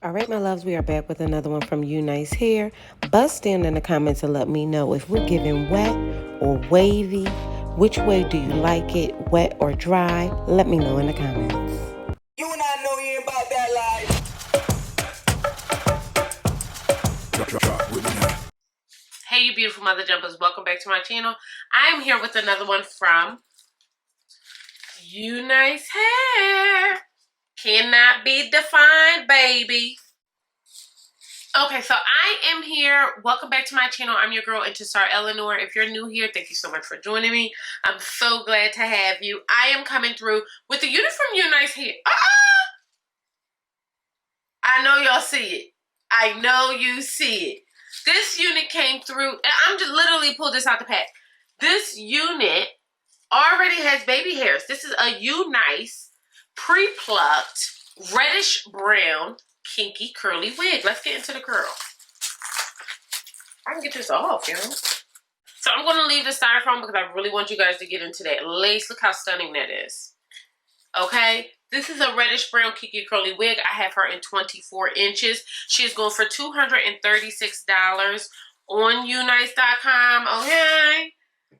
All right, my loves, we are back with another one from Unice here. Bust in the comments and let me know if we're giving wet or wavy. Which way do you like it, wet or dry? Let me know in the comments. You and I know you ain't about that life. Hey, you beautiful mother jumpers. Welcome back to my channel. I'm here with another one from Unice Hair. Cannot be defined, baby. Okay, so I am here. Welcome back to my channel. I'm your girl, Intisar Eleanor. If you're new here, thank you so much for joining me. I'm so glad to have you. I am coming through with the unit from Unice Hair. I know y'all see it. I know you see it. This unit came through, and I'm just literally pulled this out the pack. This unit already has baby hairs. This is a Unice pre-plucked reddish brown kinky curly wig. Let's get into the curl. I can get this off, y'all. So I'm going to leave the styrofoam because I really want you guys to get into that lace. Look how stunning that is. Okay, this is a reddish brown kinky curly wig. I have her in 24 inches. She's going for $236 on Unice.com. Okay,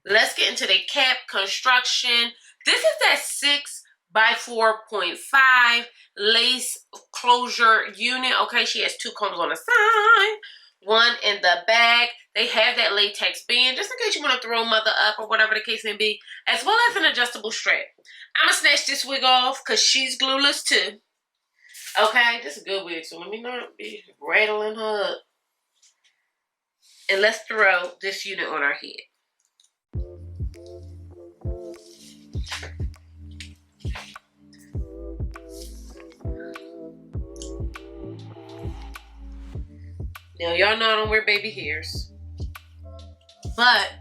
let's get into the cap construction. This is that 6 by 4.5 lace closure unit. Okay, she has 2 combs on the side, 1 in the back. They have that latex band just in case you want to throw mother up or whatever the case may be, as well as an adjustable strap. I'm going to snatch this wig off because she's glueless too. Okay, this is a good wig, so let me not be rattling her up. And let's throw this unit on our head. Now, y'all know I don't wear baby hairs, but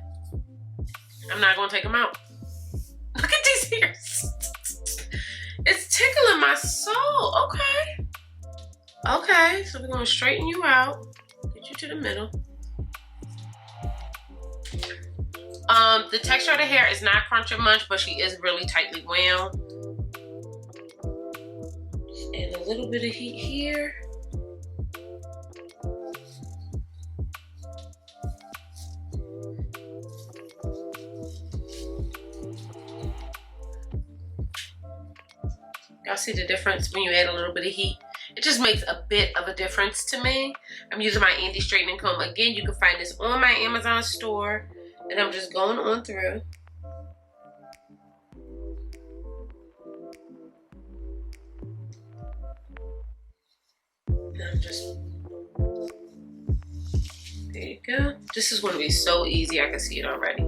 I'm not going to take them out. Look at these hairs. It's tickling my soul. Okay. Okay, so we're going to straighten you out. Get you to the middle. The texture of the hair is not crunching much, but she is really tightly wound. Just add a little bit of heat here. Y'all see the difference when you add a little bit of heat? It just makes a bit of a difference to me. I'm using my Andy straightening comb. Again, you can find this on my Amazon store. And I'm just going on through. And I'm just, there you go. This is going to be so easy. I can see it already.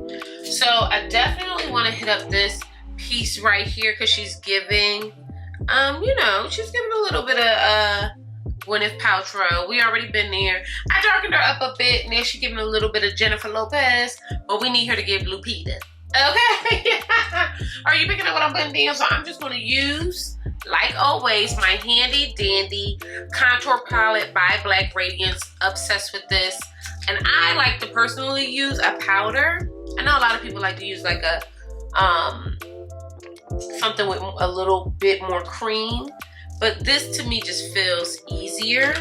So I definitely want to hit up this piece right here because she's giving, you know, she's giving a little bit of Gwyneth Paltrow. We already been there. I darkened her up a bit. Now she's giving a little bit of Jennifer Lopez, but we need her to give Lupita. Okay? Are you picking up what I'm putting down? So I'm just going to use, like always, my handy dandy contour palette by Black Radiance. Obsessed with this. And I like to personally use a powder. I know a lot of people like to use like a something with a little bit more cream. But this to me just feels easier.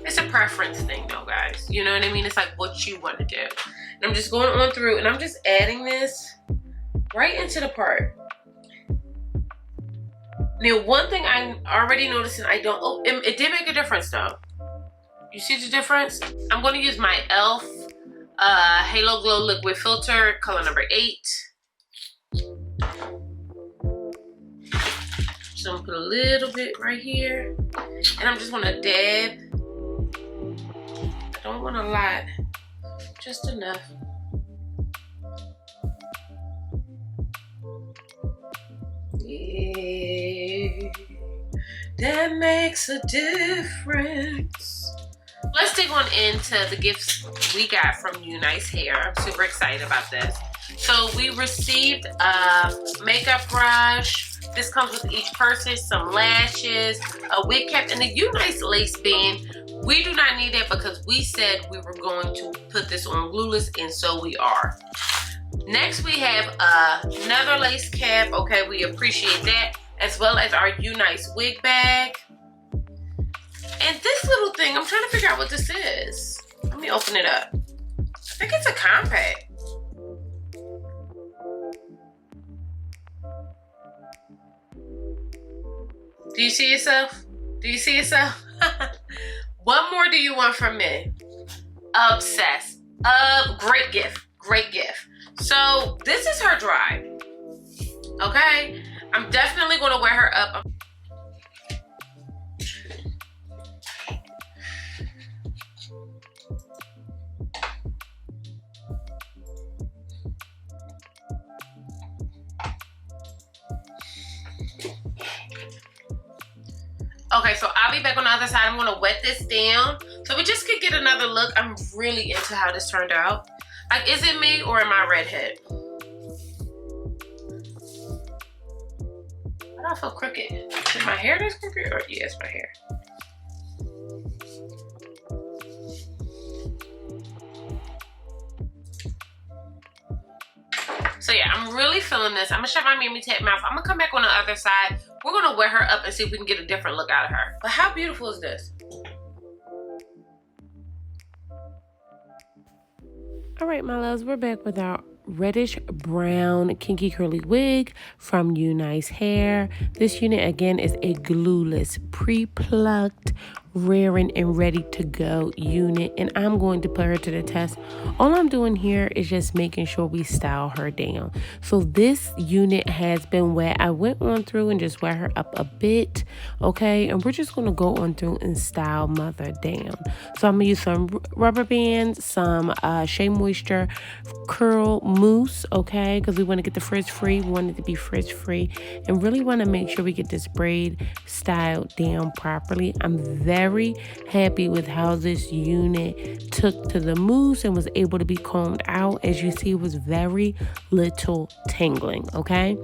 It's a preference thing though, guys. You know what I mean? It's like what you want to do. And I'm just going on through and I'm just adding this right into the part. Now, one thing I'm already noticing, it did make a difference though. You see the difference? I'm going to use my e.l.f. Halo Glow Liquid Filter, color number 8. So I'm gonna put a little bit right here. And I'm just gonna dab. I don't want a lot, just enough. Yeah, that makes a difference. Let's dig on into the gifts we got from Unice Hair. I'm super excited about this. So we received a makeup brush. This comes with each purchase, some lashes, a wig cap, and a Unice lace band. We do not need that because we said we were going to put this on glueless, and so we are. Next, we have another lace cap. Okay, we appreciate that, as well as our Unice wig bag. And trying to figure out what this is. Let me open it up. I think it's a compact. Do you see yourself? Do you see yourself? What more do you want from me? Obsessed. Great gift. Great gift. So this is her drive. Okay? I'm definitely going to wear her up. Okay, so I'll be back on the other side. I'm gonna wet this down so we just could get another look. I'm really into how this turned out. Like, is it me or am I redhead? Why do I feel crooked? Is my hair this crooked? Or yeah, it's my hair. So yeah, I'm really feeling this. I'm gonna shut my Mammy Tap mouth. I'm gonna come back on the other side. We're gonna wear her up and see if we can get a different look out of her. But how beautiful is this? All right, my loves, we're back with our reddish brown kinky curly wig from Unice hair. This unit again is a glueless, pre-plucked, rearing and ready to go unit, and I'm going to put her to the test. All I'm doing here is just making sure we style her down. So this unit has been wet. I went on through and just wet her up a bit, okay, and we're just going to go on through and style mother down. So I'm gonna use some rubber bands, some Shea Moisture curl mousse, okay, because we want to get the frizz free. We want it to be frizz free and really want to make sure we get this braid styled down properly. I'm very happy with how this unit took to the mousse and was able to be combed out. As you see, it was very little tangling, okay?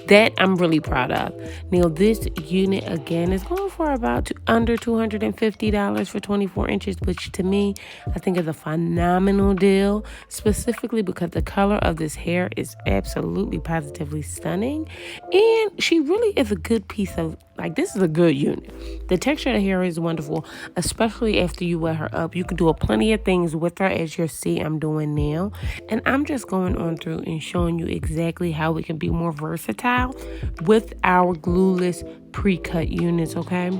That I'm really proud of. Now, this unit, again, is going for about under $250 for 24 inches, which to me, I think is a phenomenal deal, specifically because the color of this hair is absolutely positively stunning. And she really is a good piece of, like, this is a good unit. The texture of the hair is wonderful, especially after you wet her up. You can do plenty of things with her, as you'll see I'm doing now. And I'm just going on through and showing you exactly how we can be more versatile with our glueless pre-cut units, okay?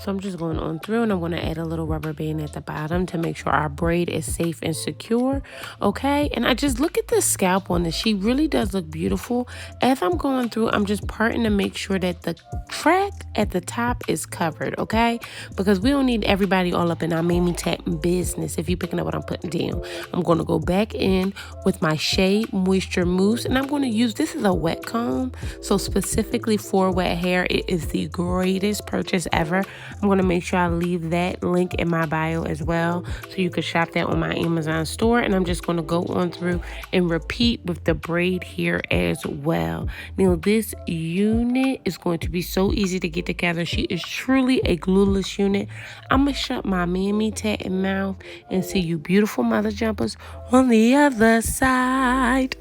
So I'm just going on through and I'm going to add a little rubber band at the bottom to make sure our braid is safe and secure, okay? And I just look at the scalp on this. She really does look beautiful. As I'm going through, I'm just parting to make sure that the track at the top is covered, okay? Because we don't need everybody all up in our Mammy Tap business. If you're picking up what I'm putting down, I'm going to go back in with my Shea Moisture Mousse, and I'm going to use, this is a wet comb, so specifically for wet hair, it is the greatest purchase ever. I'm going to make sure I leave that link in my bio as well, so you can shop that on my Amazon store. And I'm just going to go on through and repeat with the braid here as well. Now, this unit is going to be so easy to get together. She is truly a glueless unit. I'm going to shut my Mammy Tap mouth and see you beautiful mother jumpers on the other side.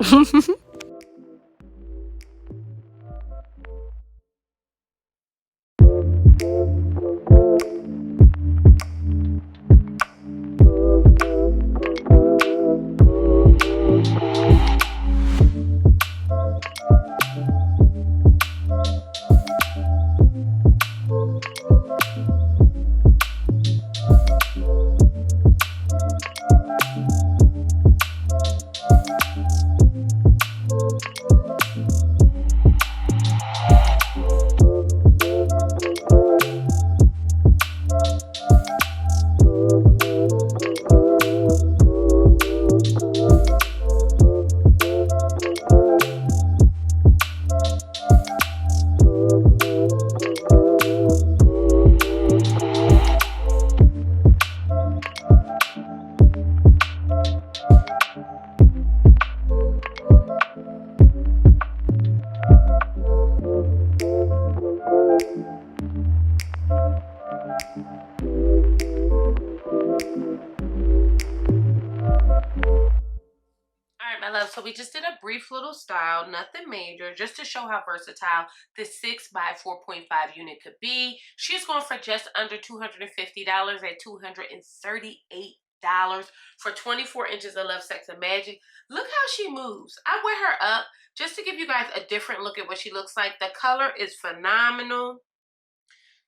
So we just did a brief little style, nothing major, just to show how versatile this 6 by 4.5 unit could be. She's going for just under $250 at $238 for 24 inches of Love, Sex, and Magic. Look how she moves. I wear her up just to give you guys a different look at what she looks like. The color is phenomenal.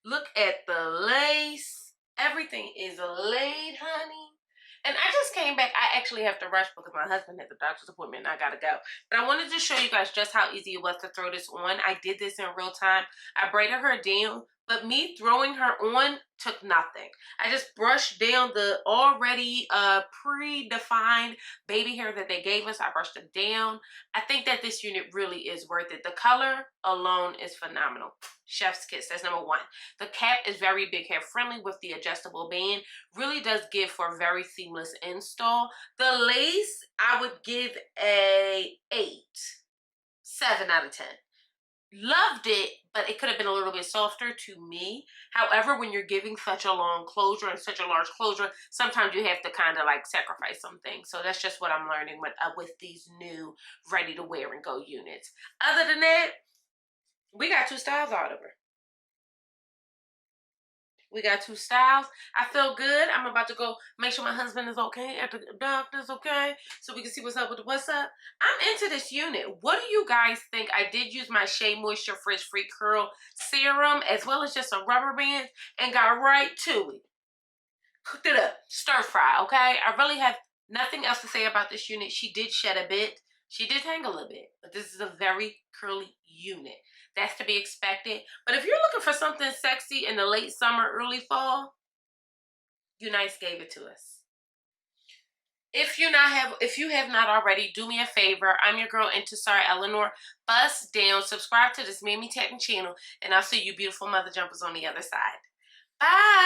Look at the lace. Everything is laid, honey. And I just came back. I actually have to rush because my husband has a doctor's appointment and I gotta go. But I wanted to show you guys just how easy it was to throw this on. I did this in real time. I braided her down, but me throwing her on took nothing. I just brushed down the already predefined baby hair that they gave us. I brushed it down. I think that this unit really is worth it. The color alone is phenomenal. Chef's kiss, that's number one. The cap is very big hair friendly with the adjustable band. Really does give for a very seamless install. The lace, I would give a 7 out of 10. Loved it, but it could have been a little bit softer to me. However, when you're giving such a long closure and such a large closure, sometimes you have to kind of like sacrifice some things. So that's just what I'm learning with these new ready to wear and go units. Other than that, we got 2 styles out of her. We got 2 styles. I feel good. I'm about to go make sure my husband is okay at the doctor's, okay? So we can see what's up with the what's up. I'm into this unit. What do you guys think? I did use my Shea Moisture Frizz Free Curl Serum as well as just a rubber band and got right to it. Cooked it up. Stir fry, okay? I really have nothing else to say about this unit. She did shed a bit. She did hang a little bit, but this is a very curly unit. That's to be expected. But if you're looking for something sexy in the late summer, early fall, Unice gave it to us. If you have not already, do me a favor. I'm your girl, Intisar Eleanor. Bust down, subscribe to this Mammy Tatton channel, and I'll see you beautiful mother jumpers on the other side. Bye.